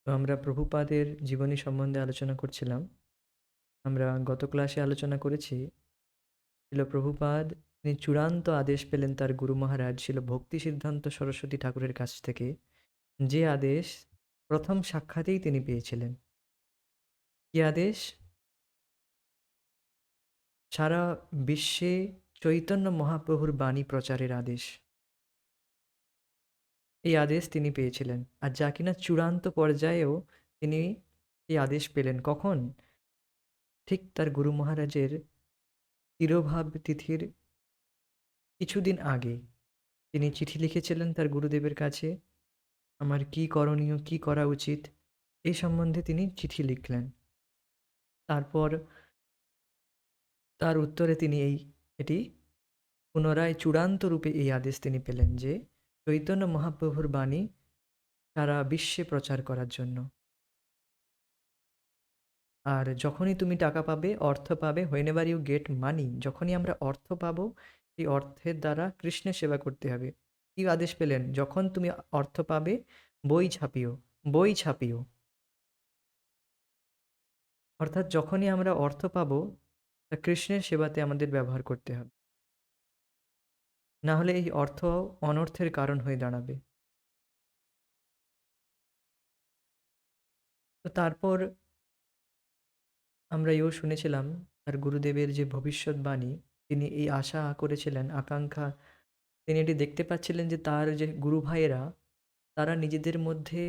তো আমরা প্রভুপাদের জীবনী সম্বন্ধে আলোচনা করছিলাম। আমরা গত ক্লাসে আলোচনা করেছি, ছিল প্রভুপাদ তিনি চূড়ান্ত আদেশ পেলেন তার গুরু মহারাজ ছিল ভক্তি সিদ্ধান্ত সরস্বতী ঠাকুরের কাছ থেকে, যে আদেশ প্রথম সাক্ষাতেই তিনি পেয়েছিলেন। কি আদেশ? সারা বিশ্বে চৈতন্য মহাপ্রভুর বাণী প্রচারের আদেশ। এই আদেশ তিনি পেয়েছিলেন, আর যা কিনা চূড়ান্ত পর্যায়েও তিনি এই আদেশ পেলেন কখন? ঠিক তার গুরু মহারাজের তিরোভাব তিথির কিছুদিন আগে তিনি চিঠি লিখেছিলেন তার গুরুদেবের কাছে। আমার কি করণীয়, কি করা উচিত, এই সম্বন্ধে তিনি চিঠি লিখলেন। তারপর তার উত্তরে তিনি এটি পুনরায় চূড়ান্ত রূপে এই আদেশ তিনি পেলেন যে চৈতন্য মহাপ্রভুর বাণী সারা বিশ্বে প্রচার করার জন্য। আর যখনই তুমি টাকা পাবে, অর্থ পাবে, হোয়েনেভার ইউ গেট মানি, যখনই আমরা অর্থ পাবো, এই অর্থের দ্বারা কৃষ্ণের সেবা করতে হবে। কি আদেশ পেলেন? যখন তুমি অর্থ পাবে, বই ছাপিও, বই ছাপিও। অর্থাৎ যখনই আমরা অর্থ পাবো, তা কৃষ্ণের সেবাতে আমাদের ব্যবহার করতে হবে। না হলে এই অর্থ অনর্থের কারণ হয়ে দাঁড়াবে। তো তারপর আমরা এও শুনেছিলাম তার গুরুদেবের যে ভবিষ্যৎবাণী, তিনি এই আশা করেছিলেন, আকাঙ্ক্ষা, তিনি এটি দেখতে পাচ্ছিলেন যে তার যে গুরু ভাইয়েরা তারা নিজেদের মধ্যে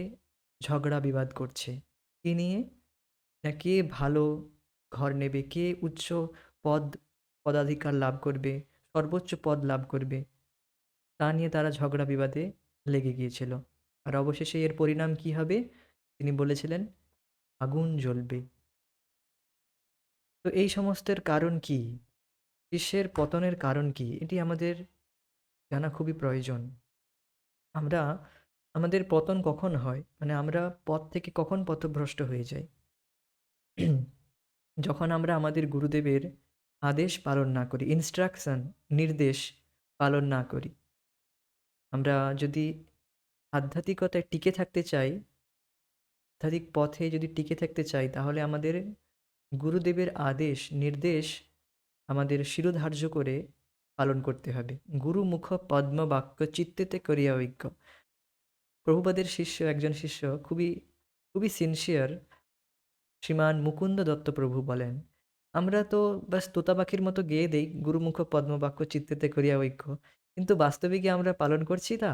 ঝগড়া বিবাদ করছে। কি নিয়ে? না কে ভালো ঘর নেবে, কে উচ্চ পদ পদাধিকার লাভ করবে, সর্বোচ্চ পদ লাভ করবে, তা নিয়ে তারা ঝগড়া বিবাদে লেগে গিয়েছিল। আর অবশেষে এর পরিণাম কি হবে? তিনি বলেছিলেন, আগুন জ্বলবে। তো এই সমস্তের কারণ কি? বিশ্বের পতনের কারণ কি? এটি আমাদের জানা খুবই প্রয়োজন। আমরা আমাদের পতন কখন হয়? মানে আমরা পথ থেকে কখন পথভ্রষ্ট হয়ে যাই? যখন আমরা আমাদের গুরুদেবের আদেশ পালন না করি, ইনস্ট্রাকশন, নির্দেশ পালন না করি। আমরা যদি আধ্যাত্মিকতায় টিকে থাকতে চাই, আধ্যাত্মিক পথে যদি টিকে থাকতে চাই, তাহলে আমাদের গুরুদেবের আদেশ, নির্দেশ আমাদের শিরোধার্য করে পালন করতে হবে। গুরুমুখ পদ্ম বাক্য চিত্তেতে করিয়া ঐক্য। প্রভুপাদের শিষ্য, একজন শিষ্য খুবই খুবই সিনসিয়ার, শ্রীমান মুকুন্দ দত্ত প্রভু বলেন, আমরা তো বাস তোতা পাখির মতো গেয়ে দেই গুরুমুখ পদ্মবাক্য চিত্তেতে করিয়া ঐক্য, কিন্তু বাস্তবে কি আমরা পালন করছি তা?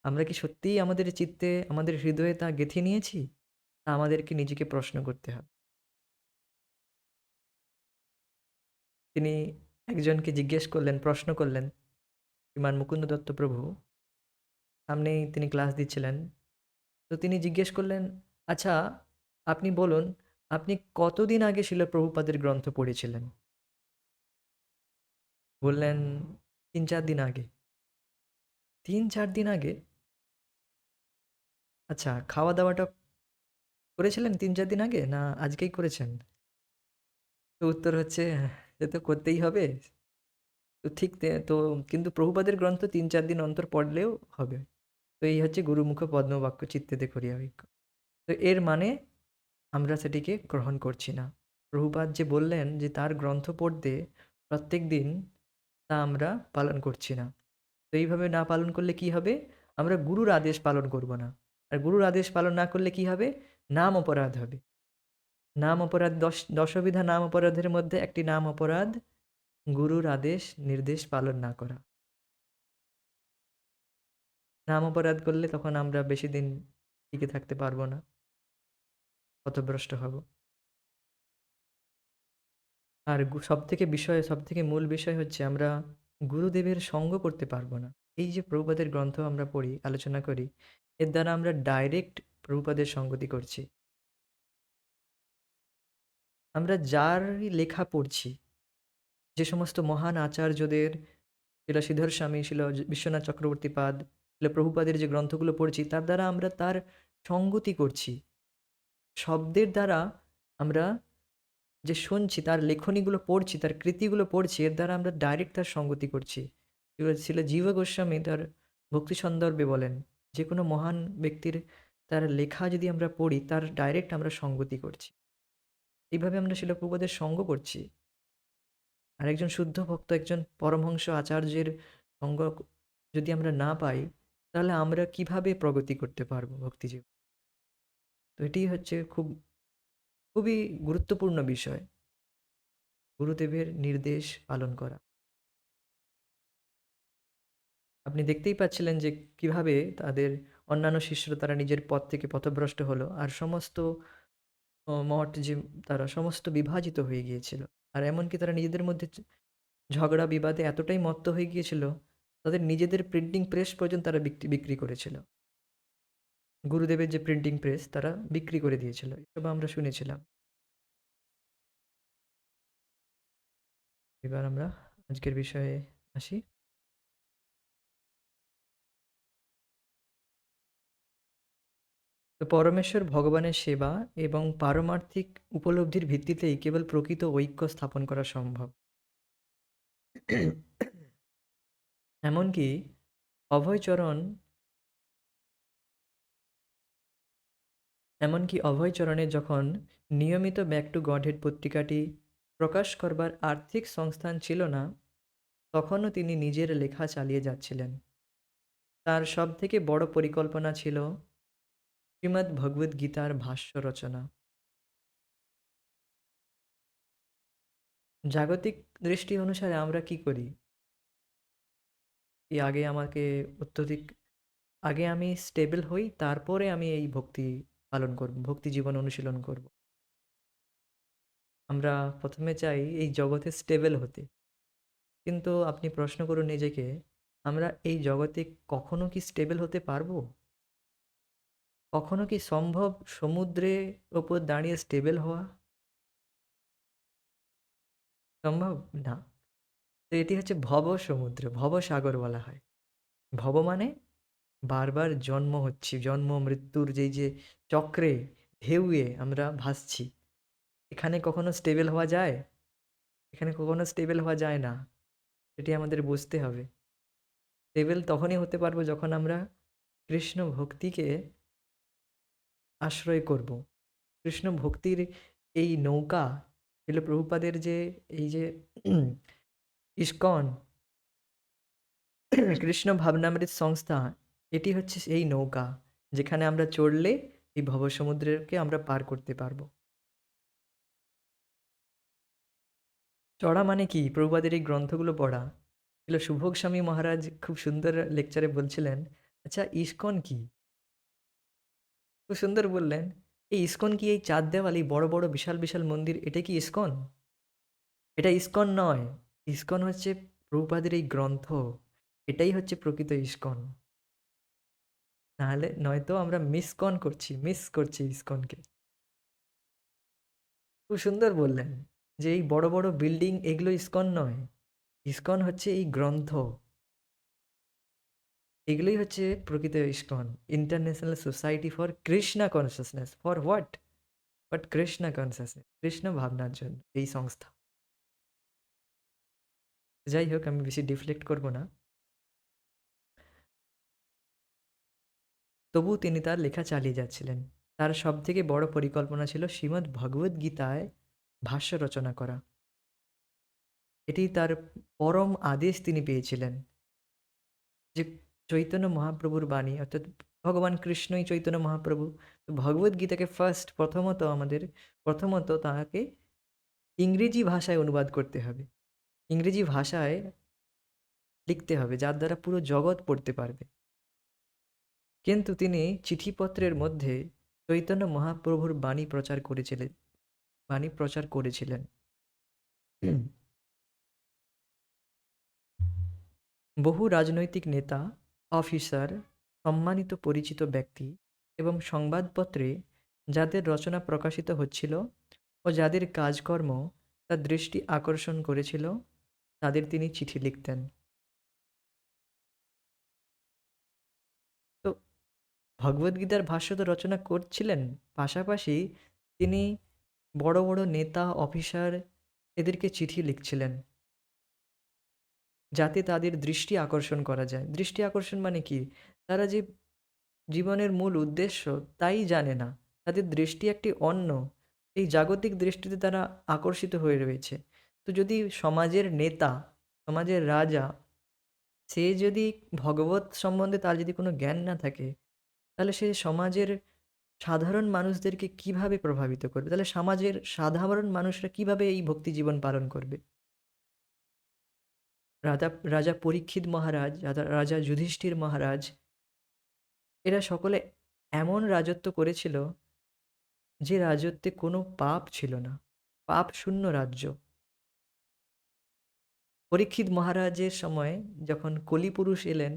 আমরা কি সত্যিই আমাদের চিত্তে, আমাদের হৃদয়ে তা গেঁথে নিয়েছি? তা আমাদেরকে নিজেকে প্রশ্ন করতে হবে। তিনি একজনকে জিজ্ঞেস করলেন, প্রশ্ন করলেন, শ্রীমান মুকুন্দ দত্ত প্রভু সামনেই তিনি ক্লাস দিচ্ছিলেন। তো তিনি জিজ্ঞেস করলেন, আচ্ছা আপনি বলুন, আপনি কতদিন আগে শিল প্রভুপাদের গ্রন্থ পড়েছিলেন? বললেন, ৩-৪ দিন আগে। ৩-৪ দিন আগে? আচ্ছা, খাওয়া-দাওয়াটা করেছিলেন ৩-৪ দিন আগে? না আজকেই করেছেন? তো উত্তর হচ্ছে, সে তো করতেই হবে। তো ঠিক তো কিন্তু প্রভুপাদের গ্রন্থ ৩-৪ দিন অন্তর পড়লেও হবে। তো এই হচ্ছে গুরুমুখ পদ্মবাক্য চিত্তেতে করিয়া ঐক্য। তো এর মানে আমরা সেটিকে গ্রহণ করছি না। প্রভুপাদ যে বললেন যে তার গ্রন্থ পড়তে প্রত্যেকদিন, তা আমরা পালন করছি না। তো এইভাবে না পালন করলে কি হবে? আমরা গুরুর আদেশ পালন করব না। আর গুরুর আদেশ পালন না করলে কি হবে? নাম অপরাধ হবে। নাম অপরাধ, দশবিধা নাম অপরাধের মধ্যে একটি নাম অপরাধ গুরুর আদেশ নির্দেশ পালন না করা। নাম অপরাধ করলে তখন আমরা বেশিদিন টিকে থাকতে পারব না। পথভ্রষ্ট হব। আর সবথেকে মূল বিষয় হচ্ছে আমরা গুরুদেবের সঙ্গ করতে পারব না। এই যে প্রভুপাদের গ্রন্থ আমরা পড়ি, আলোচনা করি, এর দ্বারা আমরা ডাইরেক্ট প্রভুপাদের সঙ্গতি করছি। আমরা যারই লেখা পড়ছি, যে সমস্ত মহান আচার্যদের, শিল শ্রীধর স্বামী, শিল বিশ্বনাথ চক্রবর্তীপাদ, শিল প্রভুপাদের যে গ্রন্থগুলো পড়ছি, তার দ্বারা আমরা তার সঙ্গতি করছি। শব্দের দ্বারা আমরা যে শুনছি, তার লেখনীগুলো পড়ছি, তার কৃতিগুলো পড়ছি, এর দ্বারা আমরা ডাইরেক্ট তার সঙ্গতি করছি। ছিল জীব গোস্বামী তার ভক্তি সন্দর্ভে বলেন, যে কোনো মহান ব্যক্তির তার লেখা যদি আমরা পড়ি তার ডাইরেক্ট আমরা সঙ্গতি করছি। এইভাবে আমরা শিল প্রভুপাদের সঙ্গ করছি। আরেকজন শুদ্ধ ভক্ত, একজন পরমহংস আচার্যের সঙ্গ যদি আমরা না পাই, তাহলে আমরা কিভাবে প্রগতি করতে পারবো ভক্তিজীবন? তো এটিই হচ্ছে খুবই গুরুত্বপূর্ণ বিষয়, গুরুদেবের নির্দেশ পালন করা। আপনি দেখতেই পাচ্ছিলেন যে কিভাবে তাদের অন্যান্য শিষ্যরা তারা নিজের পথ থেকে পথভ্রষ্ট হলো। আর সমস্ত মঠ যে তারা সমস্ত বিভাজিত হয়ে গিয়েছিল। আর এমনকি তারা নিজেদের মধ্যে ঝগড়া বিবাদে এতটাই মত্ত হয়ে গিয়েছিল, তাদের নিজেদের প্রিন্টিং প্রেস পর্যন্ত তারা বিক্রি করেছিল। গুরুদেবের যে প্রিন্টিং প্রেস তারা বিক্রি করে দিয়েছিল। এসব আমরা শুনেছিলাম। এবার আমরা আজকের বিষয়ে আসি। তো পরমেশ্বর ভগবানের সেবা এবং পারমার্থিক উপলব্ধির ভিত্তিতেই কেবল প্রকৃত ঐক্য স্থাপন করা সম্ভব। এমনকি অভয়চরণ অভয়চরণের যখন নিয়মিত ব্যাক টু গডহেড পত্রিকাটি প্রকাশ করবার আর্থিক সংস্থান ছিল না, তখনও তিনি নিজের লেখা চালিয়ে যাচ্ছিলেন। তার সবথেকে বড় পরিকল্পনা ছিল শ্রীমদ্ ভগবদ্ গীতার ভাষ্য রচনা। জাগতিক দৃষ্টি অনুসারে আমরা কি করি? কি আগে আমাকে অত্যধিক আগে আমি স্টেবল হই, তারপরে আমি এই ভক্তি পালন করব, ভক্তি জীবন অনুশীলন করব। আমরা প্রথমে চাই এই জগতে স্টেবল হতে। কিন্তু আপনি প্রশ্ন করুন নিজেকে, আমরা এই জগতে কখনো কি স্টেবল হতে পারবো? কখনো কি সম্ভব সমুদ্রের ওপর দাঁড়িয়ে স্টেবল হওয়া? সম্ভব না। তো এটি হচ্ছে ভবসমুদ্র, ভবসাগর বলা হয়। ভব মানে বারবার জন্ম হচ্ছি, জন্ম মৃত্যুর যে চক্রে, ঢেউয়ে আমরা ভাসছি। এখানে কখনো স্টেবল হওয়া যায়? এখানে কখনো স্টেবল হওয়া যায় না। এটি আমাদের বুঝতে হবে। স্টেবল তখনই হতে পারবো যখন আমরা কৃষ্ণ ভক্তিকে আশ্রয় করব। কৃষ্ণ ভক্তির এই নৌকা, শিল প্রভুপাদের যে এই যে ইস্কন কৃষ্ণ ভাবনামৃত সংস্থা, এটি হচ্ছে সেই নৌকা যেখানে আমরা চড়লে এই ভবসমুদ্রকে আমরা পার করতে পারবো। চড়া মানে কি? প্রভুপাদের এই গ্রন্থগুলো পড়া। শিল শুভোগ স্বামী মহারাজ খুব সুন্দর লেকচারে বলছিলেন, আচ্ছা ইস্কন কি? খুব সুন্দর বললেন, এই ইস্কন কি এই ৪ দেওয়াল, এই বড়, বড় বিশাল, বিশাল মন্দির, এটা কি ইস্কন? এটা ইস্কন নয়। ইস্কন হচ্ছে প্রভুপাদের এই গ্রন্থ। এটাই হচ্ছে প্রকৃত ইস্কন। নাহলে নয়তো আমরা মিস করছি ইস্কনকে। খুব সুন্দর বললেন যে এই বড়, বড় বিল্ডিং এগুলো ইস্কন নয়। ইস্কন হচ্ছে এই গ্রন্থ। এগুলোই হচ্ছে প্রকৃত ISKCON. International society for Krishna consciousness. For what? But Krishna consciousness. Krishna ভাবনার জন্য এই সংস্থা। যাই হোক, আমি বেশি ডিফ্লেক্ট করব না। তবুও তিনি তার লেখা চালিয়ে যাচ্ছিলেন। তার সবথেকে বড় পরিকল্পনা ছিল শ্রীমদ্ ভগবদ্ গীতায় ভাষ্য রচনা করা। এটি তার পরম আদেশ তিনি পেয়েছিলেন যে চৈতন্য মহাপ্রভুর বাণী, অর্থাৎ ভগবান কৃষ্ণই চৈতন্য মহাপ্রভু। তো ভগবদ্ গীতাকে প্রথমত তাহাকে ইংরেজি ভাষায় অনুবাদ করতে হবে। ইংরেজি ভাষায় লিখতে হবে, যার দ্বারা পুরো জগৎ পড়তে পারবে। কিন্তু তিনি চিঠিপত্রের মধ্যে চৈতন্য মহাপ্রভুর বাণী প্রচার করেছিলেন। বহু রাজনৈতিক নেতা, অফিসার, সম্মানিত পরিচিত ব্যক্তি এবং সংবাদপত্রে যাদের রচনা প্রকাশিত হচ্ছিল ও যাদের কাজকর্ম তার দৃষ্টি আকর্ষণ করেছিল, তাদের তিনি চিঠি লিখতেন। তো ভগবদ্গীতার ভাষ্য তো রচনা করছিলেন, পাশাপাশি তিনি বড় বড় নেতা, অফিসার এদেরকে চিঠি লিখছিলেন, যাতে তাদের দৃষ্টি আকর্ষণ করা যায়। দৃষ্টি আকর্ষণ মানে কি? তারা যে জীবনের মূল উদ্দেশ্য তাই জানে না। তাদের দৃষ্টি একটি অন্য। এই জাগতিক দৃষ্টিতে তারা আকর্ষিত হয়ে রয়েছে। তো যদি সমাজের নেতা, সমাজের রাজা, সে যদি ভগবত সম্বন্ধে তার যদি কোনো জ্ঞান না থাকে, তাহলে সে সমাজের সাধারণ মানুষদেরকে কিভাবে প্রভাবিত করবে? তাহলে সমাজের সাধারণ মানুষরা কিভাবে এই ভক্তি জীবন পালন করবে? রাজা রাজা পরীক্ষিত মহারাজ, রাজা যুধিষ্ঠির মহারাজ, এরা সকলে এমন রাজত্ব করেছিল যে রাজত্বে কোনো পাপ ছিল না। পাপ শূন্য রাজ্য। পরীক্ষিত মহারাজের সময় যখন কলিপুরুষ এলেন,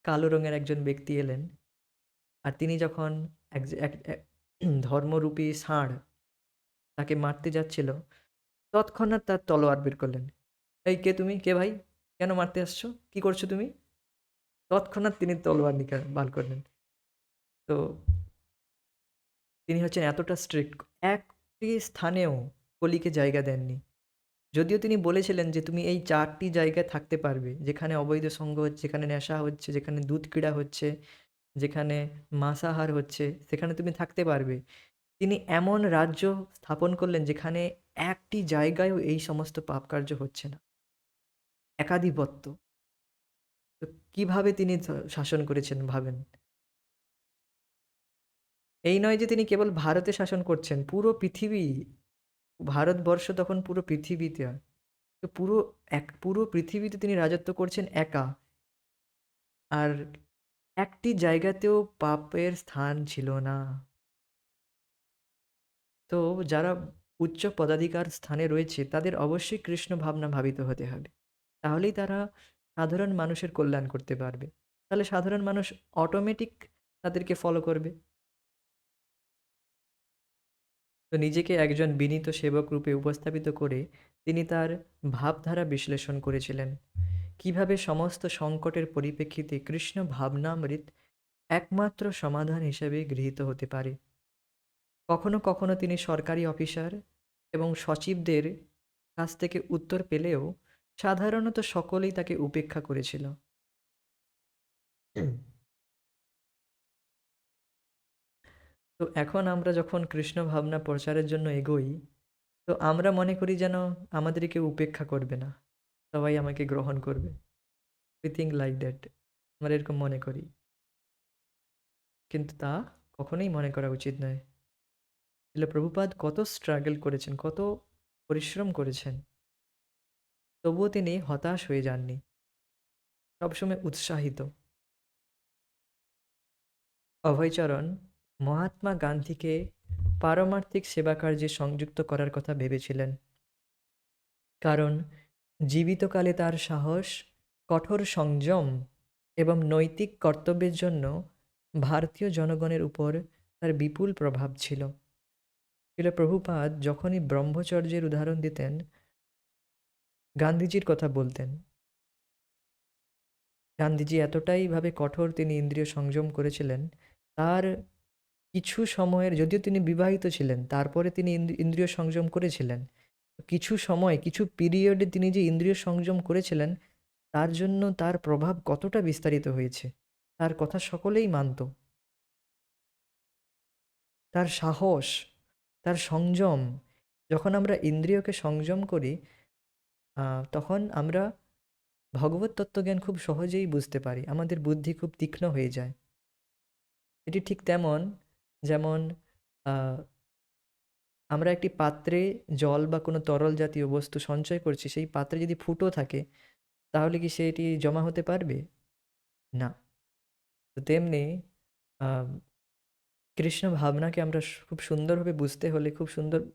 কালো রঙের একজন ব্যক্তি এলেন, আর তিনি যখন এক এক এক ধর্মরূপী ষাঁড় তাকে মারতে যাচ্ছিল, তৎক্ষণাৎ তার তলোয়ার বের করলেন। "এই কে তুমি? কে ভাই? কেন মারতে আসছো? কি করছো তুমি?" তৎক্ষণাৎ তিনি তলোয়ার বার করলেন। তো তিনি হচ্ছেন এতটা স্ট্রিক্ট। একটি স্থানেও কলিকে জায়গা দেননি। যদিও তিনি বলেছিলেন যে, "তুমি এই ৪ টি জায়গায় থাকতে পারবে। যেখানে অবৈধ সঙ্গ হচ্ছে, যেখানে নেশা হচ্ছে, যেখানে দুধ ক্রীড়া হচ্ছে, যেখানে মাংসাহার হচ্ছে, সেখানে তুমি থাকতে পারবে।" তিনি এমন রাজ্য স্থাপন করলেন যেখানে একটি জায়গায়ও এই সমস্ত পাপ কার্য হচ্ছে না। একাধিপত্য। তো কিভাবে তিনি শাসন করেছেন ভাবেন। এই নয় যে তিনি কেবল ভারতে শাসন করছেন, পুরো পৃথিবী, ভারতবর্ষ তখন পুরো পৃথিবীতে। তো পুরো পৃথিবীতে তিনি রাজত্ব করছেন একা। আর একটি জায়গাতেও পাপের স্থান ছিল না। তো যারা উচ্চ পদাধিকার স্থানে রয়েছে তাদের অবশ্যই কৃষ্ণ ভাবনা ভাবিত হতে হবে। তাহলেই তারা সাধারণ মানুষের কল্যাণ করতে পারবে। তাহলে সাধারণ মানুষ অটোমেটিক তাদেরকে ফলো করবে। তো নিজেকে একজন বিনীত সেবক রূপে উপস্থাপিত করে তিনি তার ভাবধারা বিশ্লেষণ করেছিলেন। কিভাবে সমস্ত সংকটের পরিপ্রেক্ষিতে কৃষ্ণ ভাবনামৃত একমাত্র সমাধান হিসেবে গৃহীত হতে পারে। কখনো কখনো তিনি সরকারি অফিসার এবং সচিবদের কাছ থেকে উত্তর পেলেও সাধারণত সকলেই তাকে উপেক্ষা করেছিল। তো এখন আমরা যখন কৃষ্ণ ভাবনা প্রচারের জন্য এগোই, তো আমরা মনে করি যেন আমাদের কেউ উপেক্ষা করবে না, সবাই আমাকে গ্রহণ করবে। We think like that. আমরা এরকম মনে করি, কিন্তু তা কখনোই মনে করা উচিত নয়। শিলা প্রভুপাদ কত স্ট্রাগল করেছেন, কত পরিশ্রম করেছেন, তবুও তিনি হতাশ হয়ে যাননি, সবসময় উৎসাহিত। অভয়চরণ মহাত্মা গান্ধীকে পারমার্থিক সেবা কার্যে সংযুক্ত করার কথা ভেবেছিলেন, কারণ জীবিতকালে তার সাহস, কঠোর সংযম এবং নৈতিক কর্তব্যের জন্য ভারতীয় জনগণের উপর তার বিপুল প্রভাব ছিল। শিলা প্রভুপাদ যখনই ব্রহ্মচর্যের উদাহরণ দিতেন, গান্ধীজির কথা বলতেন। গান্ধীজি এতটাই ভাবে কঠোর, তিনি ইন্দ্রিয় সংযম করেছিলেন। তার কিছু সময়ের, যদিও তিনি বিবাহিত ছিলেন, তারপরে তিনি ইন্দ্রিয় সংযম করেছিলেন। কিছু সময়, কিছু পিরিয়ডে তিনি যে ইন্দ্রিয় সংযম করেছিলেন, তার জন্য তার প্রভাব কতটা বিস্তারিত হয়েছে। তার কথা সকলেই মানত। তার সাহস, তার সংযম। যখন আমরা ইন্দ্রিয়কে সংযম করি, তখন আমরা ভগবত তত্ত্বজ্ঞান খুব সহজেই বুঝতে পারি। আমাদের বুদ্ধি খুব তীক্ষ্ণ হয়ে যায়। এটি ঠিক তেমন যেমন আমরা একটি পাত্রে জল বা কোনো তরল জাতীয় বস্তু সঞ্চয় করছি, সেই পাত্রে যদি ফুটো থাকে, তাহলে কি সেটি জমা হতে পারবে? না। তো তেমনি আহ, কৃষ্ণ ভাবনাকে আমরা খুব সুন্দরভাবে বুঝতে হলে,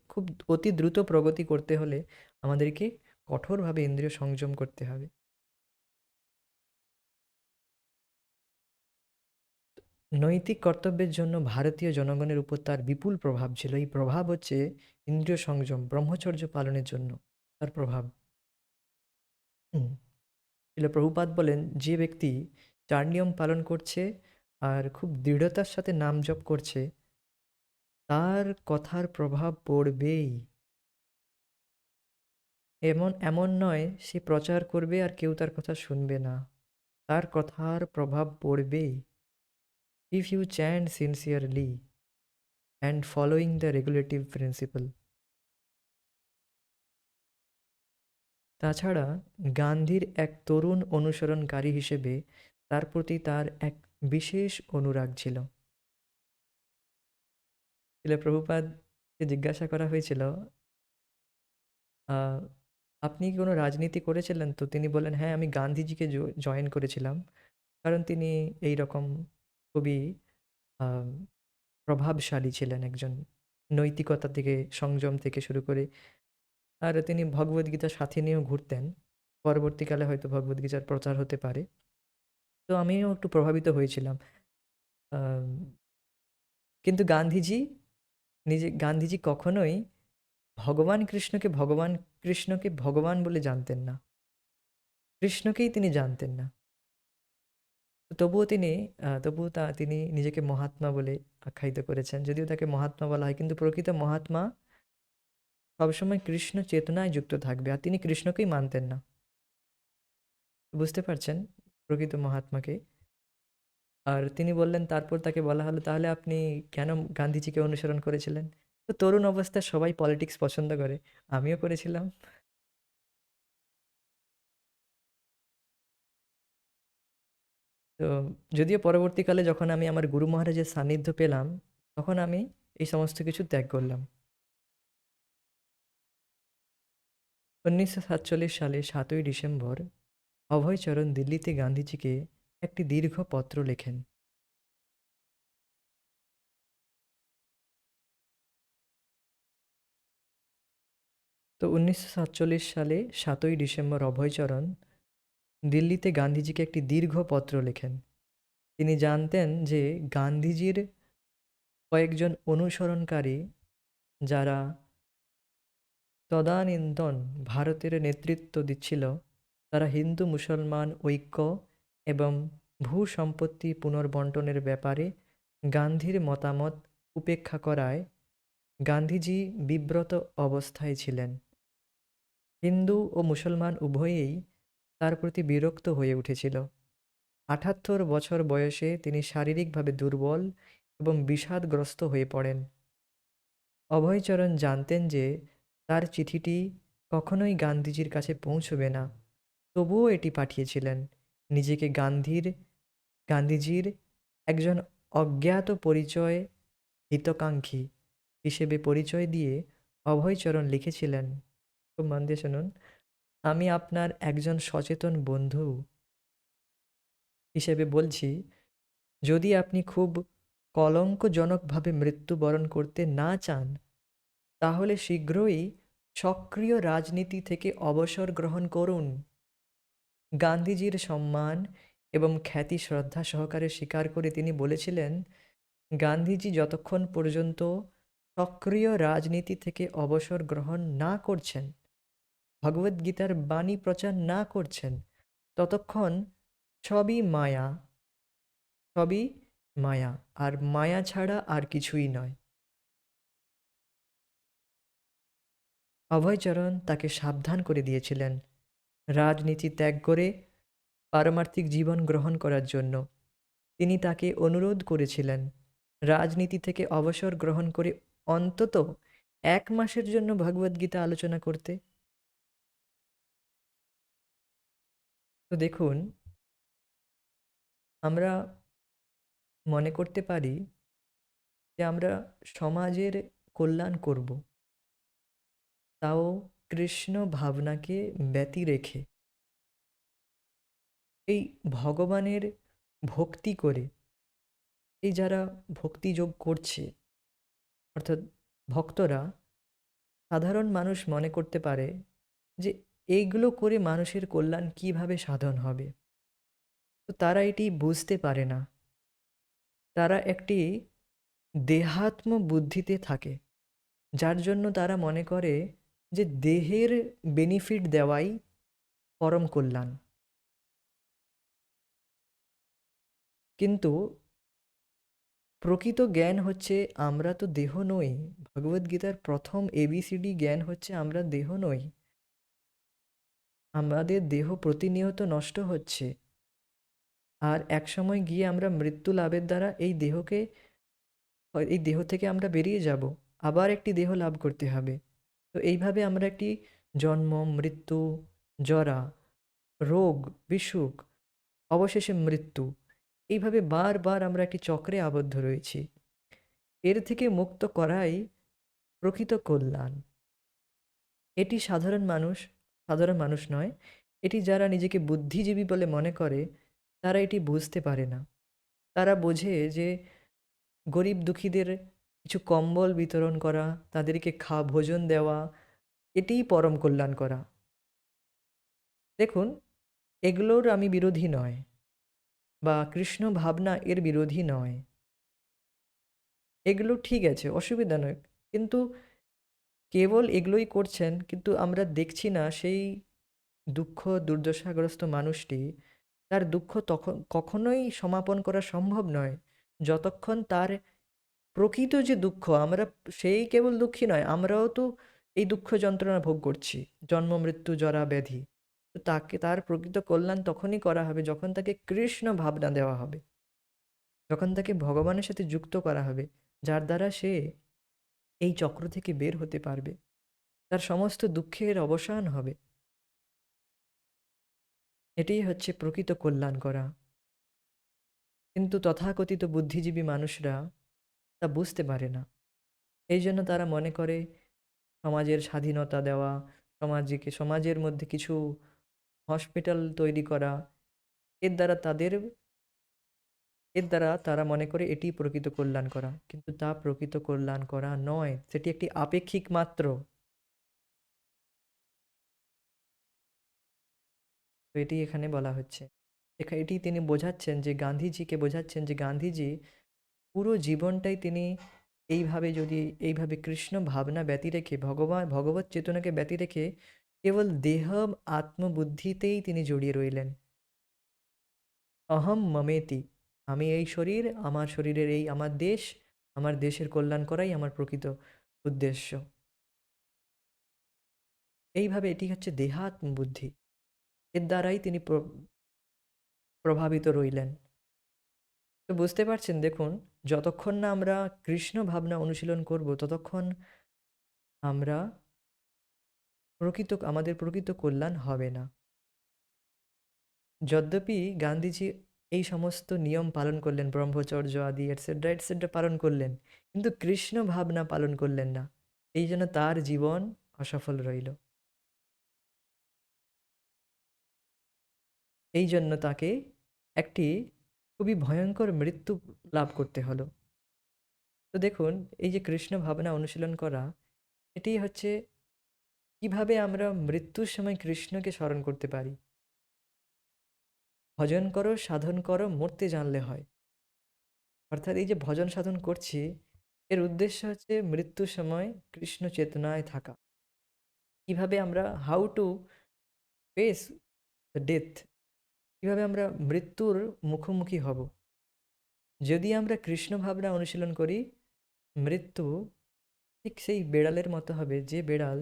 খুব অতি দ্রুত প্রগতি করতে হলে আমাদেরকে কঠোরভাবে ইন্দ্রিয় সংযম করতে হবে। নৈতিক কর্তব্যের জন্য ভারতীয় জনগণের উপর তার বিপুল প্রভাব ছিল। এই প্রভাব হচ্ছে ইন্দ্রিয় সংযম, ব্রহ্মচর্য পালনের জন্য তার প্রভাব। হুম। শিলা প্রভুপাদ বলেন, যে ব্যক্তি ৪ নিয়ম পালন করছে আর খুব দৃঢ়তার সাথে নাম জপ করছে, তার কথার প্রভাব পড়বেই। এমন এমন নয় সে প্রচার করবে আর কেউ তার কথা শুনবে না। তার কথার প্রভাব পড়বেই। if you chant sincerely and following the regulative principle. তাছাড়া গান্ধীর এক তরুণ অনুসরণকারী হিসেবে তার প্রতি তার এক বিশেষ অনুরাগ ছিল। শিলা প্রভুপাদকে জিজ্ঞাসা করা হয়েছিল, আহ, আপনি কি কোনো রাজনীতি করেছিলেন? তো তিনি বললেন, হ্যাঁ, আমি গান্ধীজিকে জয়েন করেছিলাম, কারণ তিনি এই রকম খুবই আহ, প্রভাবশালী ছিলেন একজন, নৈতিকতা থেকে, সংযম থেকে শুরু করে। আর তিনি ভগবদ্গীতার সাথে নিয়েও ঘুরতেন। পরবর্তীকালে হয়তো ভগবদ্গীতার প্রচার হতে পারে। তো আমিও একটু প্রভাবিত হয়েছিলাম। আম, কিন্তু গান্ধীজি কখনোই কৃষ্ণকে ভগবান বলে জানতেন না। কৃষ্ণকেই তিনি জানতেন না। তবুও তিনি নিজেকে মহাত্মা বলে আখ্যায়িত করেছেন। যদিও তাকে মহাত্মা বলা হয়, কিন্তু প্রকৃত মহাত্মা সবসময় কৃষ্ণ চেতনায় যুক্ত থাকবে, আর তিনি কৃষ্ণকেই মানতেন না। বুঝতে পারছেন প্রকৃত মহাত্মাকে? আর তিনি বললেন, তারপর তাকে বলা হলো, তাহলে আপনি কেন গান্ধীজিকে অনুসরণ করেছিলেন? তো তরুণ অবস্থায় সবাই পলিটিক্স পছন্দ করে, আমিও করেছিলাম। তো যদিও পরবর্তীকালে যখন আমি আমার গুরু মহারাজের সান্নিধ্য পেলাম, তখন আমি এই সমস্ত কিছু ত্যাগ করলাম। 1947 সালে 7ই ডিসেম্বর অভয়চরণ দিল্লিতে গান্ধীজিকে একটি দীর্ঘ পত্র লেখেন। তো 1947 সালে 7ই ডিসেম্বর অভয়চরণ দিল্লিতে গান্ধীজিকে একটি দীর্ঘ পত্র লেখেন। তিনি জানতেন যে গান্ধীজির কয়েকজন অনুসরণকারী, যারা তদানীন্তন ভারতের নেতৃত্ব দিচ্ছিল, তারা হিন্দু মুসলমান ঐক্য এবং ভূ-সম্পত্তি পুনর্বণ্টনের ব্যাপারে গান্ধীর মতামত উপেক্ষা করায় গান্ধীজি বিব্রত অবস্থায় ছিলেন। হিন্দু ও মুসলমান উভয়েই তার প্রতি বিরক্ত হয়ে উঠেছিল। ৭৮ বছর বয়সে তিনি শারীরিকভাবে দুর্বল এবং বিষাদগ্রস্ত হয়ে পড়েন। অভয়চরণ জানতেন যে তার চিঠিটি কখনোই গান্ধীজির কাছে পৌঁছবে না, তবুও এটি পাঠিয়েছিলেন। নিজেকে গান্ধীজির একজন অজ্ঞাত পরিচয় হিতকাঙ্ক্ষী হিসেবে পরিচয় দিয়ে অভয়চরণ লিখেছিলেন, খুব মন দিয়ে শুনুন, আমি আপনার একজন সচেতন বন্ধু হিসেবে বলছি, যদি আপনি খুব কলঙ্কজনকভাবে মৃত্যুবরণ করতে না চান, তাহলে শীঘ্রই সক্রিয় রাজনীতি থেকে অবসর গ্রহণ করুন। গান্ধীজির সম্মান এবং খ্যাতি শ্রদ্ধা সহকারে স্বীকার করে তিনি বলেছিলেন, গান্ধীজি যতক্ষণ পর্যন্ত সক্রিয় রাজনীতি থেকে অবসর গ্রহণ না করছেন, ভগবদ্গীতার বাণী প্রচার না করছেন, ততক্ষণ সবই মায়া, সবই মায়া, আর মায়া ছাড়া আর কিছুই নয়। অভয়চরণ তাকে সাবধান করে দিয়েছিলেন রাজনীতি ত্যাগ করে পারমার্থিক জীবন গ্রহণ করার জন্য। তিনি তাকে অনুরোধ করেছিলেন রাজনীতি থেকে অবসর গ্রহণ করে অন্তত 1 মাসের জন্য ভগবদ্গীতা আলোচনা করতে। তো দেখুন, আমরা মনে করতে পারি যে আমরা সমাজের কল্যাণ করব, তাও কৃষ্ণ ভাবনাকে ব্যতি রেখে, এই ভগবানের ভক্তি করে, এই যারা ভক্তিযোগ করছে, অর্থাৎ ভক্তরা, সাধারণ মানুষ মনে করতে পারে যে এইগুলো করে মানুষের কল্যাণ কিভাবে সাধন হবে। তো তারা এটি বুঝতে পারে না। তারা একটি দেহাত্ম বুদ্ধিতে থাকে, যার জন্য তারা মনে করে যে দেহের বেনিফিট দেওয়াই পরম কল্যাণ। কিন্তু প্রকৃত জ্ঞান হচ্ছে আমরা তো দেহ নই। ভগবদ্গীতার প্রথম এবিসিডি জ্ঞান হচ্ছে আমরা দেহ নই। আমাদের দেহ প্রতিনিয়ত নষ্ট হচ্ছে। আর একসময় গিয়ে আমরা মৃত্যু লাভের দ্বারা এই দেহ থেকে আমরা বেরিয়ে যাব, আবার একটি দেহ লাভ করতে হবে। তো এইভাবে আমরা একটি জন্ম, মৃত্যু, জরা, রোগ, বিসুখ, অবশেষে মৃত্যু, এইভাবে বারবার আমরা একটি চক্রে আবদ্ধ রয়েছি। এর থেকে মুক্ত করাই প্রকৃত কল্যাণ। এটি সাধারণ মানুষ নয়, এটি যারা নিজেকে বুদ্ধিজীবী বলে মনে করে, তারা এটি বুঝতে পারে না। তারা বোঝে যে গরিব দুঃখীদের কিছু কম্বল বিতরণ করা, তাদেরকে ভোজন দেওয়া, এটিই পরম কল্যাণ করা। দেখুন, এগুলোর আমি বিরোধী নয়, বা কৃষ্ণ ভাবনা এর বিরোধী নয়। এগুলো ঠিক আছে, অসুবিধা নয়। কিন্তু কেবল এগুলোই করছেন, কিন্তু আমরা দেখছি না সেই দুঃখ দুর্দশাগ্রস্ত মানুষটি, তার দুঃখ তখন কখনোই সমাপন করা সম্ভব নয়, যতক্ষণ তার প্রকৃত যে দুঃখ, আমরা সেই কেবল দুঃখী নয়, আমরাও তো এই দুঃখ যন্ত্রণা ভোগ করছি, জন্ম মৃত্যু জরা ব্যাধি। তো তার প্রকৃত কল্যাণ তখনই করা হবে যখন তাকে কৃষ্ণ ভাবনা দেওয়া হবে, যখন তাকে ভগবানের সাথে যুক্ত করা হবে, যার দ্বারা সে এই চক্র থেকে বের হতে পারবে, তার সমস্ত দুঃখের অবসান হবে। এটাই হচ্ছে প্রকৃত কল্যাণ করা। কিন্তু তথাকথিত বুদ্ধিজীবী মানুষরা তা বুঝতে পারে না। এই জন্য তারা মনে করে সমাজের স্বাধীনতা দেওয়া, সমাজের মধ্যে কিছু হসপিটাল তৈরি করা, এর দ্বারা তাদের এর দ্বারা তারা মনে করে এটি প্রকৃত কল্যাণ করা, কিন্তু তা প্রকৃত কল্যাণ করা নয়, সেটি একটি আপেক্ষিক মাত্র। তো এটি এখানে বলা হচ্ছে। এটি তিনি বোঝাচ্ছেন, যে গান্ধীজিকে বোঝাচ্ছেন যে গান্ধীজি পুরো জীবনটাই তিনি এইভাবে কৃষ্ণ ভাবনা ব্যতি রেখে, ভগবত চেতনাকে ব্যতি রেখে কেবল দেহ আত্মবুদ্ধিতেই তিনি জড়িয়ে রইলেন। অহম মমেতি, আমি এই শরীর, আমার শরীরের এই আমার দেশ, আমার দেশের কল্যাণ করাই আমার প্রকৃত উদ্দেশ্য। এইভাবে এটি হচ্ছে দেহাত্ম বুদ্ধি, এর দ্বারাই তিনি প্রভাবিত রইলেন। তো বুঝতে পারছেন, দেখুন, যতক্ষণ না আমরা কৃষ্ণ ভাবনা অনুশীলন করব, ততক্ষণ আমরা আমাদের প্রকৃত কল্যাণ হবে না। যদ্যপি গান্ধীজি এই সমস্ত নিয়ম পালন করলেন, ব্রহ্মচর্য আদি এটসেট্রা এটসেট্রা পালন করলেন, কিন্তু কৃষ্ণ ভাবনা পালন করলেন না। এই জন্য তার জীবন অসফল রইল। এই জন্য তাকে একটি খুবই ভয়ঙ্কর মৃত্যু লাভ করতে হলো। তো দেখুন, এই যে কৃষ্ণ ভাবনা অনুশীলন করা, এটি হচ্ছে কিভাবে আমরা মৃত্যুর সময় কৃষ্ণকে স্মরণ করতে পারি। ভজন করো, সাধন করো, মরতে জানলে হয়। অর্থাৎ এই যে ভজন সাধন করছি, এর উদ্দেশ্য হচ্ছে মৃত্যুর সময় কৃষ্ণ চেতনায় থাকা। কিভাবে আমরা how to face the death, কিভাবে আমরা মৃত্যুর মুখোমুখি হব। যদি আমরা কৃষ্ণ ভাবনা অনুশীলন করি, মৃত্যু ঠিক সেই বেড়ালের মতো হবে, যে বেড়াল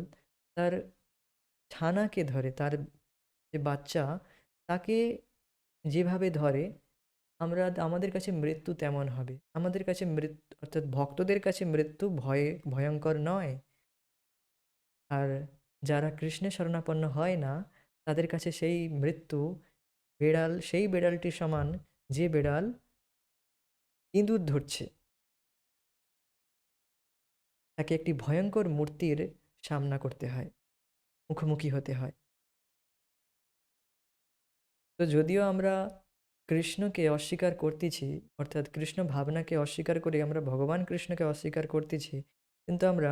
তার ছানাকে ধরে, তার যে বাচ্চা, তাকে যেভাবে ধরে, আমাদের কাছে মৃত্যু তেমন হবে। আমাদের কাছে মৃত্যু, অর্থাৎ ভক্তদের কাছে মৃত্যু ভয়ঙ্কর নয়। আর যারা কৃষ্ণের শরণাপন্ন হয় না, তাদের কাছে সেই মৃত্যু সেই বেড়ালটির সমান, যে বেড়াল ইঁদুর ধরছে। তাকে একটি ভয়ঙ্কর মূর্তির সামনা করতে হয়, মুখোমুখি হতে হয়। তো যদিও আমরা কৃষ্ণকে অস্বীকার করতেছি, অর্থাৎ কৃষ্ণ ভাবনাকে অস্বীকার করে আমরা ভগবান কৃষ্ণকে অস্বীকার করতেছি, কিন্তু আমরা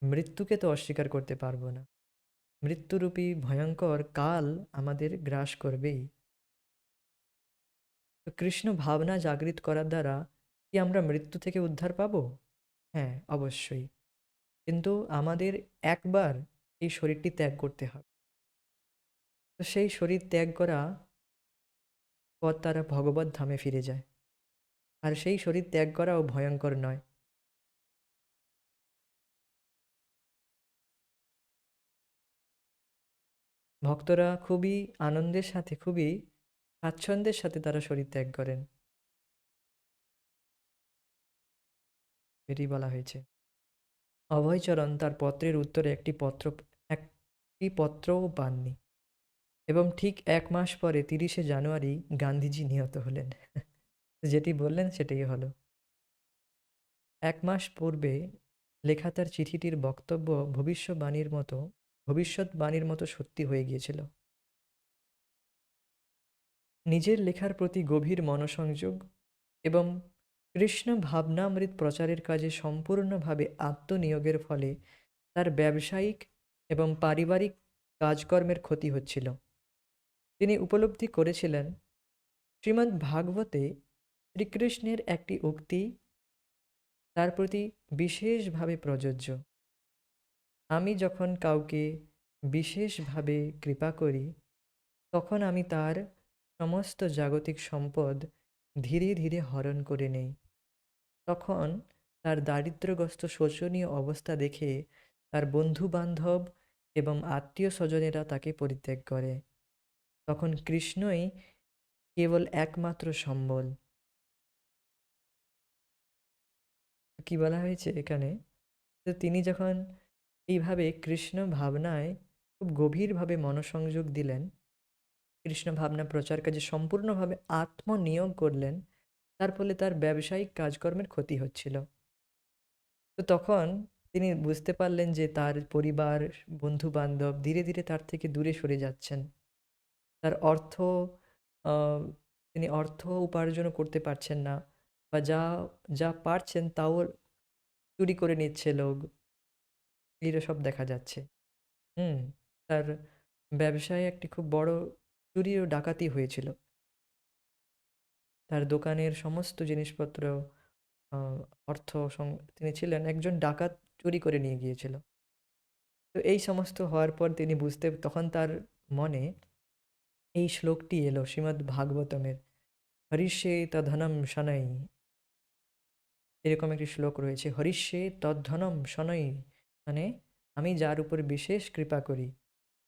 মৃত্যুকে তো অস্বীকার করতে পারবো না। মৃত্যুরূপী ভয়ঙ্কর কাল আমাদের গ্রাস করবেই। তো কৃষ্ণ ভাবনা জাগৃত করার দ্বারা কি আমরা মৃত্যু থেকে উদ্ধার পাবো? হ্যাঁ, অবশ্যই। কিন্তু আমাদের একবার এই শরীরটি ত্যাগ করতে হবে। তো সেই শরীর ত্যাগ করা পর তারা ভগবত ধামে ফিরে যায়। আর সেই শরীর ত্যাগ করাও ভয়ঙ্কর নয়। ভক্তরা খুবই আনন্দের সাথে, খুবই স্বাচ্ছন্দ্যের সাথে তারা শরীর ত্যাগ করেন। এটি বলা হয়েছে। অভয়চরণ তার পত্রের উত্তরে একটি পত্রও পাননি এবং ঠিক ১ মাস পরে ৩০শে জানুয়ারি গান্ধীজি নিহত হলেন। যেটি বললেন সেটাই হলো। ১ মাস পূর্বে লেখা তার চিঠিটির বক্তব্য ভবিষ্যৎবাণীর মতো সত্যি হয়ে গিয়েছিল। নিজের লেখার প্রতি গভীর মনোসংযোগ এবং কৃষ্ণ ভাবনামৃত প্রচারের কাজে সম্পূর্ণভাবে আত্মনিয়োগের ফলে তার ব্যবসায়িক এবং পারিবারিক কাজকর্মের ক্ষতি হচ্ছিল। তিনি উপলব্ধি করেছিলেন শ্রীমদ্ ভাগবতে শ্রীকৃষ্ণের একটি উক্তি তার প্রতি বিশেষভাবে প্রযোজ্য। আমি যখন কাউকে বিশেষভাবে কৃপা করি তখন আমি তার সমস্ত জাগতিক সম্পদ ধীরে ধীরে হরণ করে নেই। তখন তার দারিদ্র্যগ্রস্ত শোচনীয় অবস্থা দেখে তার বন্ধু-বান্ধব এবং আত্মীয়-স্বজনেরা তাকে পরিত্যাগ করে। তখন কৃষ্ণই কেবল একমাত্র সম্বল। কি বলা হয়েছে এখানে? তো তিনি যখন এইভাবে কৃষ্ণ ভাবনায় খুব গভীরভাবে মনোসংযোগ দিলেন, কৃষ্ণ ভাবনা প্রচার কাজে সম্পূর্ণভাবে আত্মনিয়োগ করলেন, তার ফলে তার ব্যবসায়িক কাজকর্মের ক্ষতি হচ্ছিল। তো তখন তিনি বুঝতে পারলেন যে তার পরিবার, বন্ধু-বান্ধব ধীরে ধীরে তার থেকে দূরে সরে যাচ্ছেন। তার আ তিনি অর্থ উপার্জনও করতে পারছেন না বা যা পারছেন তাও চুরি করে নিচ্ছে লোক। এগুলো সব দেখা যাচ্ছে। হুম? তার ব্যবসায় একটি খুব বড় চুরি ও ডাকাতি হয়েছিল। তার দোকানের সমস্ত জিনিসপত্র, আ অর্থ তিনি ছিলেন একজন ডাকাত চুরি করে নিয়ে গিয়েছিল। তো এই সমস্ত হওয়ার পর তিনি তখন তার মনে এই শ্লোকটি এলো শ্রীমদ্ ভাগবতমের, হরিষ্যে তদ্ধনম শনৈ। এরকম একটি শ্লোক রয়েছে, হরিষ্যে তদ্ধনম শনৈ, মানে আমি যার উপর বিশেষ কৃপা করি।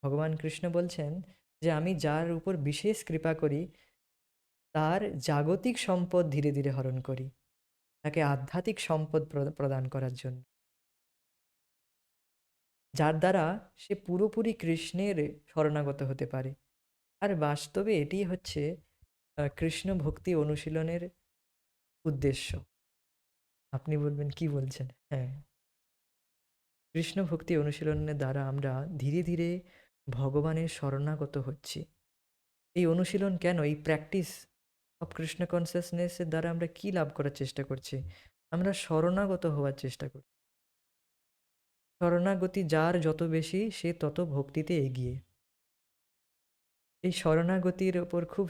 ভগবান কৃষ্ণ বলছেন যে আমি যার উপর বিশেষ কৃপা করি তার জাগতিক সম্পদ ধীরে ধীরে হরণ করি, তাকে আধ্যাত্মিক সম্পদ প্রদান করার জন্য, যার দ্বারা সে পুরোপুরি কৃষ্ণের শরণাগত হতে পারে। আর বাস্তবে এটিই হচ্ছে কৃষ্ণ ভক্তি অনুশীলনের উদ্দেশ্য। আপনি বলবেন কি বলছেন? হ্যাঁ, কৃষ্ণ ভক্তি অনুশীলনের দ্বারা আমরা ধীরে ধীরে ভগবানের শরণাগত হচ্ছি। এই অনুশীলন কেন? এই প্র্যাকটিস অফ কৃষ্ণ কনসিয়াসনেস এর দ্বারা আমরা কি লাভ করার চেষ্টা করছি? আমরা শরণাগত হওয়ার চেষ্টা করছি। শরণাগতি যার যত বেশি সে তত ভক্তিতে এগিয়ে। এই শরণাগতির ওপর খুব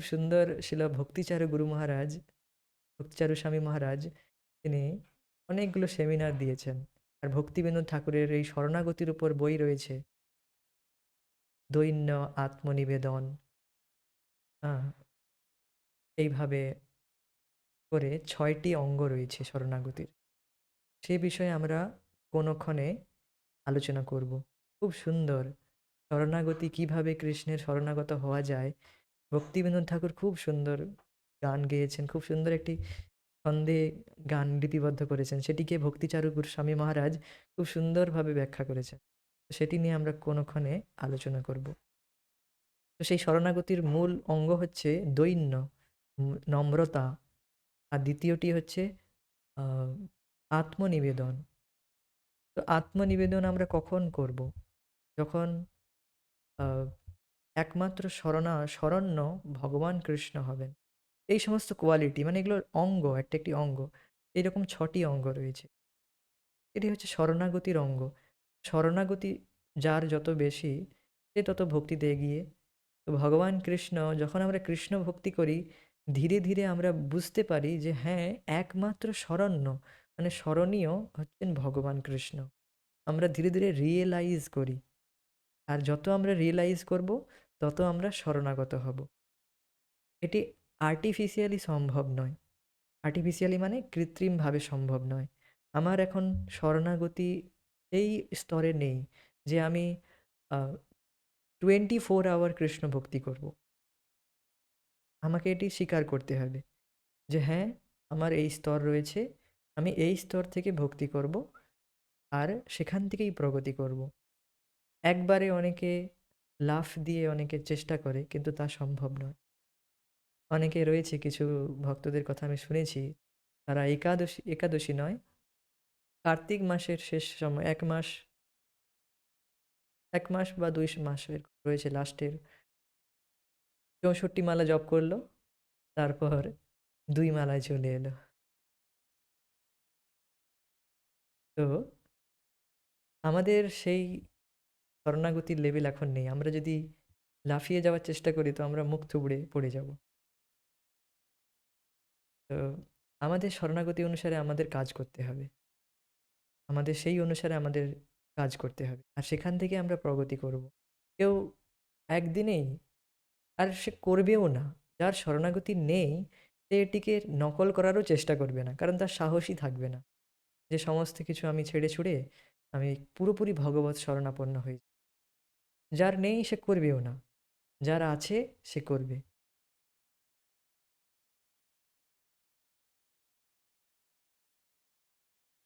সুন্দর শিল ভক্তিচারু গুরু মহারাজ, ভক্তিচারু স্বামী মহারাজ, তিনি অনেকগুলো সেমিনার দিয়েছেন। আর ভক্তিবিনোদ ঠাকুরের এই শরণাগতির উপর বই রয়েছে, দৈন্য, আত্মনিবেদন, হ্যাঁ? এইভাবে করে ৬টি অঙ্গ রয়েছে শরণাগতির। সে বিষয়ে আমরা কোনক্ষণে আলোচনা করব। খুব সুন্দর শরণাগতি, কিভাবে কৃষ্ণের শরণাগত হওয়া যায়। ভক্তিবিনোদ ঠাকুর খুব সুন্দর গান গেয়েছেন, খুব সুন্দর একটি ছন্দে গান লিপিবদ্ধ করেছেন, সেটিকে ভক্তিচারু স্বামী মহারাজ খুব সুন্দরভাবে ব্যাখ্যা করেছেন। সেটি নিয়ে আমরা কোনক্ষণে আলোচনা করব। তো সেই শরণাগতির মূল অঙ্গ হচ্ছে দৈন্য, নম্রতা, আর দ্বিতীয়টি হচ্ছে আত্মনিবেদন। তো আত্মনিবেদন আমরা কখন করব? যখন আ একমাত্র শরণ্য ভগবান কৃষ্ণ হবেন। এই সমস্ত কোয়ালিটি, মানে এগুলোর অঙ্গ, একটি অঙ্গ। এরকম ৬টি অঙ্গ রয়েছে। এটি হচ্ছে শরণাগতির অঙ্গ। শরণাগতি যার যত বেশি সে তত ভক্তিতে এগিয়ে। তো ভগবান কৃষ্ণ, যখন আমরা কৃষ্ণ ভক্তি করি ধীরে ধীরে আমরা বুঝতে পারি যে হ্যাঁ, একমাত্র শরণ্য মানে স্মরণীয় হচ্ছেন ভগবান কৃষ্ণ। আমরা ধীরে ধীরে রিয়েলাইজ করি। আর যত আমরা রিয়েলাইজ করব তত আমরা শরণাগত হব। এটি আর্টিফিশিয়ালি সম্ভব নয়। আর্টিফিশিয়ালি মানে কৃত্রিমভাবে সম্ভব নয়। আমার এখন শরণাগতি এই স্তরে নেই যে আমি আ 24 আওয়ার কৃষ্ণ ভক্তি করব। আমাকে এটি স্বীকার করতে হবে যে হ্যাঁ, আমার এই স্তর রয়েছে, আমি এই স্তর থেকে ভক্তি করব আর সেখান থেকেই প্রগতি করব। একবারে অনেকে লাফ দিয়ে অনেকে চেষ্টা করে, কিন্তু তা সম্ভব নয়। অনেকে রয়েছে, কিছু ভক্তদের কথা আমি শুনেছি, তারা একাদশী একাদশী নয়, কার্তিক মাসের শেষ সময় 1 মাস, 1 মাস বা 2 মাসের রয়েছে, লাস্টের 64 মালা জপ করলো, তারপর 2 মালায় চলে এলো। তো আমাদের সেই শরণাগতির লেভেল এখন নেই। আমরা যদি লাফিয়ে যাওয়ার চেষ্টা করি তো আমরা মুখ থুবড়ে পড়ে যাব। তো আমাদের শরণাগতি অনুসারে আমাদের কাজ করতে হবে। আমাদের সেই অনুসারে আমাদের কাজ করতে হবে। আর সেখান থেকে আমরা প্রগতি করব। কেউ একদিনেই, আর সে করবেও না। যার শরণাগতি নেই সে এটিকে নকল করারও চেষ্টা করবে না। কারণ তার সাহসই থাকবে না। যে সমস্ত কিছু আমি ছেড়ে ছুড়ে আমি পুরোপুরি ভগবৎ শরণাপন্ন হই। যার নেই সে করবেও না। যার আছে সে করবে।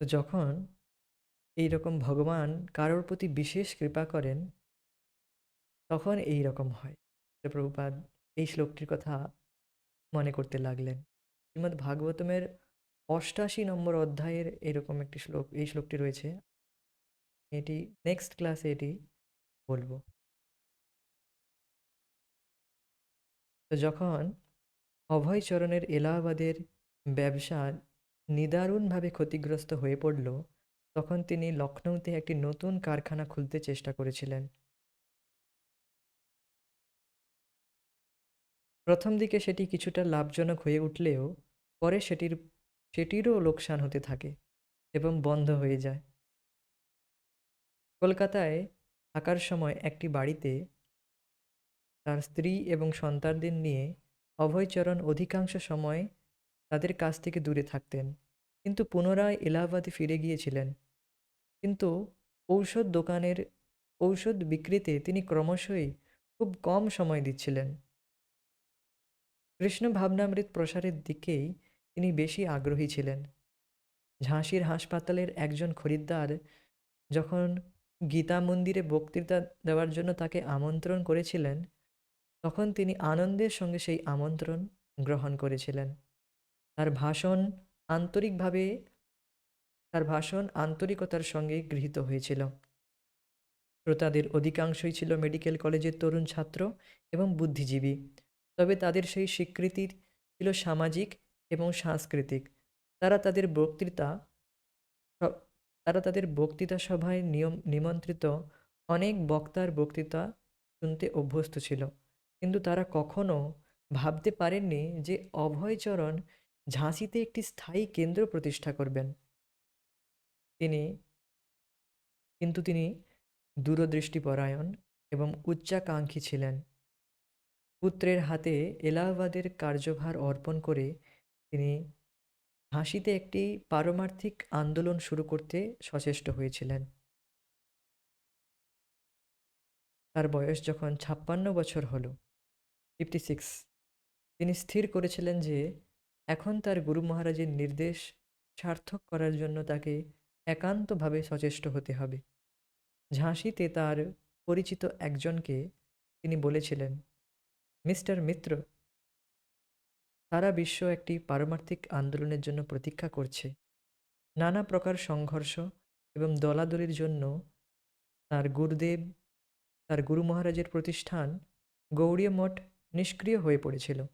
তো যখন এইরকম ভগবান কারোর প্রতি বিশেষ কৃপা করেন তখন এই রকম হয়। তো প্রভুপাদ এই শ্লোকটির কথা মনে করতে লাগলেন। শ্রীমদ্ ভাগবতমের 88 নম্বর অধ্যায়ের এরকম একটি শ্লোক, এই শ্লোকটি রয়েছে। এটি নেক্সট ক্লাসে এটি বলবো। তো যখন অভয়চরণের এলাহাবাদের ব্যবসা নিদারুণভাবে ক্ষতিগ্রস্ত হয়ে পড়ল, তখন তিনি লখনৌতে একটি নতুন কারখানা খুলতে চেষ্টা করেছিলেন। প্রথম দিকে সেটি কিছুটা লাভজনক হয়ে উঠলেও পরে সেটিরও লোকসান হতে থাকে এবং বন্ধ হয়ে যায়। কলকাতায় থাকার সময় একটি বাড়িতে তার স্ত্রী এবং সন্তানদের নিয়ে অভয়চরণ অধিকাংশ সময় তাদের কাছ থেকে দূরে থাকতেন, কিন্তু পুনরায় এলাহাবাদে ফিরে গিয়েছিলেন। কিন্তু ঔষধ দোকানের ঔষধ বিক্রিতে তিনি ক্রমশই খুব কম সময় দিচ্ছিলেন। কৃষ্ণ ভাবনামৃত প্রসারের দিকেই তিনি বেশি আগ্রহী ছিলেন। ঝাঁসির হাসপাতালের একজন খরিদ্দার যখন গীতা মন্দিরে বক্তৃতা দেওয়ার জন্য তাকে আমন্ত্রণ করেছিলেন, তখন তিনি আনন্দের সঙ্গে সেই আমন্ত্রণ গ্রহণ করেছিলেন। তার ভাষণ আন্তরিকভাবে তার ভাষণ আন্তরিকতার সঙ্গে গৃহীত হয়েছিল। শ্রোতাদের অধিকাংশই ছিল মেডিকেল কলেজের তরুণ ছাত্র এবং বুদ্ধিজীবী, তবে তাদের সেই স্বীকৃতি ছিল সামাজিক এবং সাংস্কৃতিক। তারা তাদের বক্তৃতা স- তারা তাদের বক্তৃতা সভায় নিমন্ত্রিত অনেক বক্তার বক্তৃতা শুনতে অভ্যস্ত ছিল, কিন্তু তারা কখনো ভাবতে পারেননি যে অভয়চরণ ঝাঁসিতে একটি স্থায়ী কেন্দ্র প্রতিষ্ঠা করবেন। তিনি তিনি দূরদৃষ্টিপরায়ণ এবং উচ্চাকাঙ্ক্ষী ছিলেন। পুত্রের হাতে এলাহাবাদের কার্যভার অর্পণ করে তিনি ঝাঁসিতে একটি পারমার্থিক আন্দোলন শুরু করতে সচেষ্ট হয়েছিলেন। তার বয়স যখন 56 বছর হলো, 56, তিনি স্থির করেছিলেন যে এখন তার গুরু মহারাজের নির্দেশ সার্থক করার জন্য তাকে একান্তভাবে সচেষ্ট হতে হবে। ঝাঁসিতে তার পরিচিত একজনকে তিনি বলেছিলেন, মিস্টার মিত্র, সারা বিশ্ব একটি পারমার্থিক আন্দোলনের জন্য প্রতীক্ষা করছে। নানা প্রকার সংঘর্ষ এবং দলাদলির জন্য তার গুরুদেব তার গুরু মহারাজের প্রতিষ্ঠান গৌড়ীয় মঠ নিষ্ক্রিয় হয়ে পড়েছিল।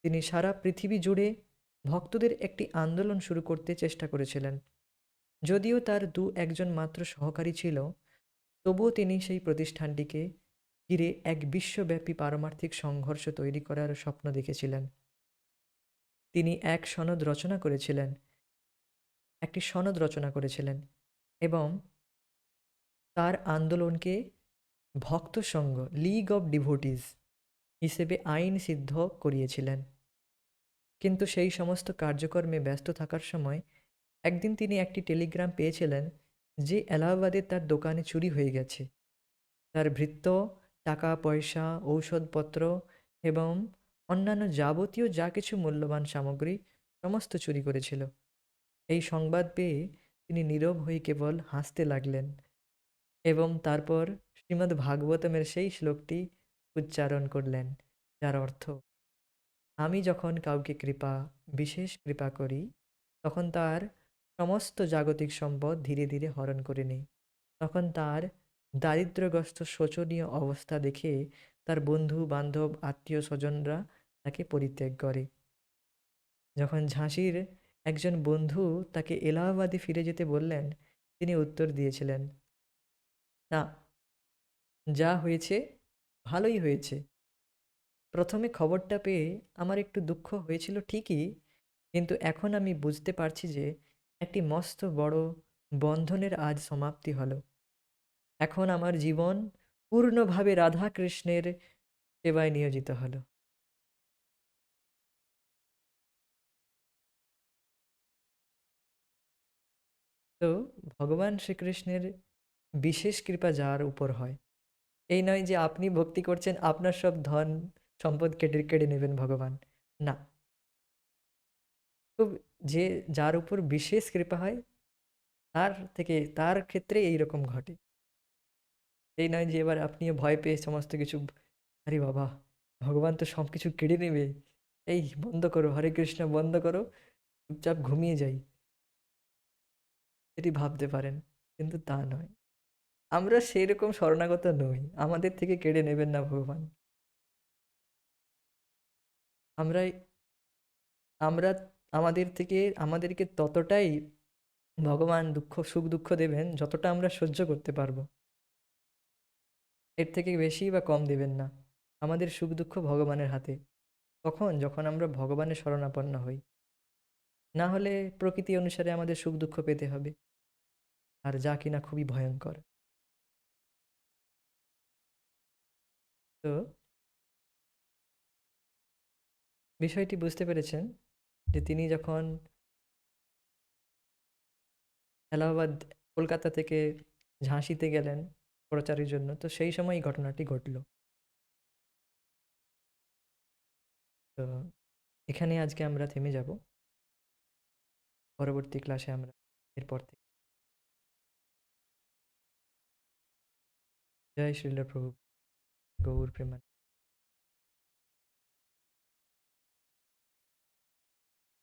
তিনি সারা পৃথিবী জুড়ে ভক্তদের একটি আন্দোলন শুরু করতে চেষ্টা করেছিলেন। যদিও তার একজন মাত্র সহকারী ছিল, তবুও তিনি সেই প্রতিষ্ঠানটিকে ঘিরে এক বিশ্বব্যাপী পারমার্থিক সংঘর্ষ তৈরি করার স্বপ্ন দেখেছিলেন। তিনি একটি সনদ রচনা করেছিলেন এবং তার আন্দোলনকে ভক্ত সংঘ, লিগ অব ডিভোটিস হিসেবে আইন সিদ্ধ করিয়েছিলেন। কিন্তু সেই সমস্ত কার্যক্রমে ব্যস্ত থাকার সময় একদিন তিনি একটি টেলিগ্রাম পেয়েছিলেন যে এলাহাবাদে তার দোকানে চুরি হয়ে গেছে। তার ভৃত্য টাকা-পয়সা, ঔষধপত্র এবং অন্যান্য যাবতীয় যা কিছু মূল্যবান সামগ্রী সমস্ত চুরি করেছিল। এই সংবাদ পেয়ে তিনি নীরব হয়ে কেবল হাসতে লাগলেন এবং তারপর শ্রীমদ্ ভাগবতমের সেই শ্লোকটি উচ্চারণ করলেন, যার অর্থ, আমি যখন কাউকে বিশেষ কৃপা করি, তখন তার সমস্ত জাগতিক সম্পদ ধীরে ধীরে হরণ করে নেই। তখন তার দারিদ্র্যগ্রস্ত শোচনীয় অবস্থা দেখে তার বন্ধু বান্ধব আত্মীয় স্বজনরা তাকে পরিত্যাগ করে। যখন ঝাঁসির একজন বন্ধু তাকে এলাহাবাদে ফিরে যেতে বললেন, তিনি উত্তর দিয়েছিলেন, না, যা হয়েছে ভালোই হয়েছে। প্রথমে খবরটা পেয়ে আমার একটু দুঃখ হয়েছিল ঠিকই, কিন্তু এখন আমি বুঝতে পারছি যে একটি মস্ত বড় বন্ধনের আজ সমাপ্তি হলো। এখন আমার জীবন পূর্ণভাবে রাধা কৃষ্ণের সেবায় নিয়োজিত হলো। তো ভগবান শ্রীকৃষ্ণের বিশেষ কৃপা যার উপর হয়, এই নয় যে আপনি ভক্তি করছেন আপনার সব ধন সম্পদ কেটে কেড়ে নেবেন ভগবান। না, খুব যে যার উপর বিশেষ কৃপা হয় তার ক্ষেত্রে এইরকম ঘটে। এই নয় যে এবার আপনিও ভয় পেয়ে সমস্ত কিছু, আরে বাবা, ভগবান তো সব কিছু কেড়ে নেবে, এই বন্ধ করো, হরে কৃষ্ণ বন্ধ করো, চুপচাপ ঘুমিয়ে যাই, এটি ভাবতে পারেন। কিন্তু তা নয়, আমরা সেইরকম শরণাগত নই, আমাদের থেকে কেড়ে নেবেন না ভগবান। আমরা আমরা আমাদেরকে ততটাই ভগবান সুখ দুঃখ দেবেন যতটা আমরা সহ্য করতে পারবো। এর থেকে বেশি বা কম দেবেন না। আমাদের সুখ দুঃখ ভগবানের হাতে, যখন আমরা ভগবানের শরণাপন্ন হই। না হলে প্রকৃতি অনুসারে আমাদের সুখ দুঃখ পেতে হবে, আর যা কিনা খুবই ভয়ঙ্কর। তো বিষয়টি বুঝতে পেরেছেন যে তিনি যখন এলাহাবাদ, কলকাতা থেকে ঝাঁসিতে গেলেন প্রচারের জন্য, তো সেই সময় এই ঘটনাটি ঘটল। তো এখানে আজকে আমরা থেমে যাব। পরবর্তী ক্লাসে আমরা এরপর থেকে জয় শ্রীল প্রভু, গৌর প্রেমা।